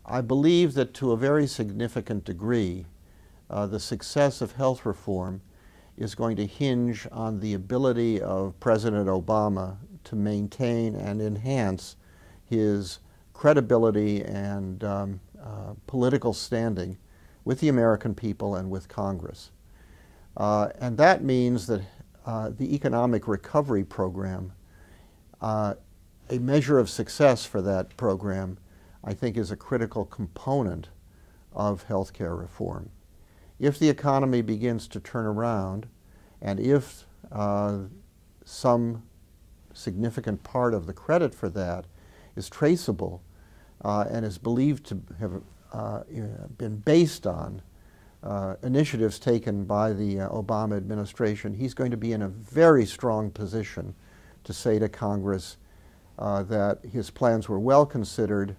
I believe that to a very significant degree, the success of health reform is going to hinge on the ability of President Obama to maintain and enhance his credibility and political standing with the American people and with Congress. And that means that the economic recovery program, a measure of success for that program, I think is a critical component of health care reform. If the economy begins to turn around, and if some significant part of the credit for that is traceable and is believed to have been based on initiatives taken by the Obama administration, he's going to be in a very strong position to say to Congress that his plans were well considered,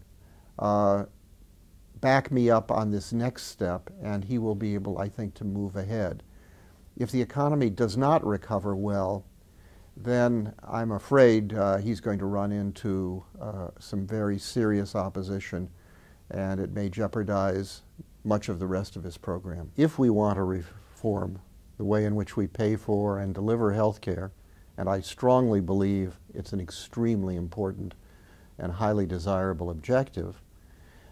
back me up on this next step, and he will be able, I think, to move ahead. If the economy does not recover well, then I'm afraid he's going to run into some very serious opposition, and it may jeopardize much of the rest of his program. If we want to reform the way in which we pay for and deliver health care, and I strongly believe it's an extremely important and highly desirable objective,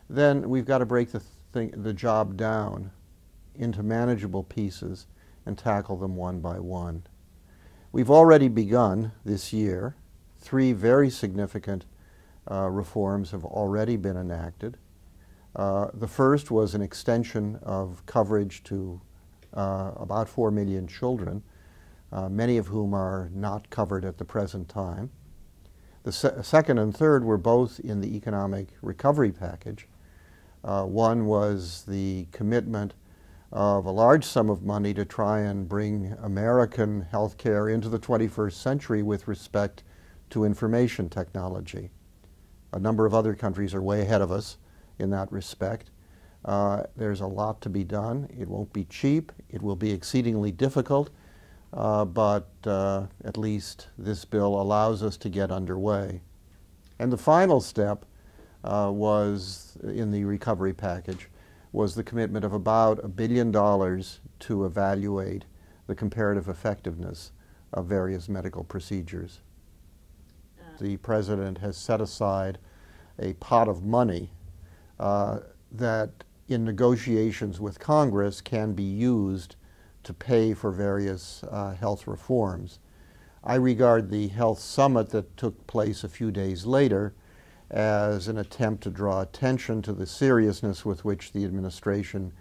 then we've got to break the job down into manageable pieces and tackle them one by one. We've already begun this year. 3 very significant reforms have already been enacted. The first was an extension of coverage to about 4 million children, many of whom are not covered at the present time. The second and third were both in the economic recovery package. One was the commitment of a large sum of money to try and bring American health care into the 21st century with respect to information technology. A number of other countries are way ahead of us in that respect. There's a lot to be done. It won't be cheap. It will be exceedingly difficult, but at least this bill allows us to get underway. And the final step was, in the recovery package, was the commitment of about $1 billion to evaluate the comparative effectiveness of various medical procedures. The President has set aside a pot of money that in negotiations with Congress can be used to pay for various health reforms. I regard the health summit that took place a few days later as an attempt to draw attention to the seriousness with which the administration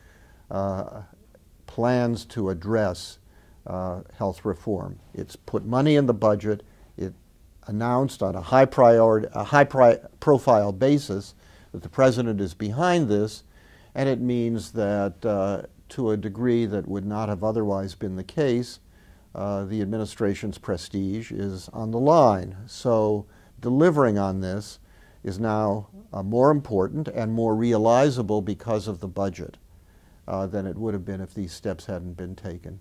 plans to address health reform. It's put money in the budget. It announced on a high-profile basis that the President is behind this, and it means that to a degree that would not have otherwise been the case, the administration's prestige is on the line. So delivering on this is now more important and more realizable because of the budget than it would have been if these steps hadn't been taken.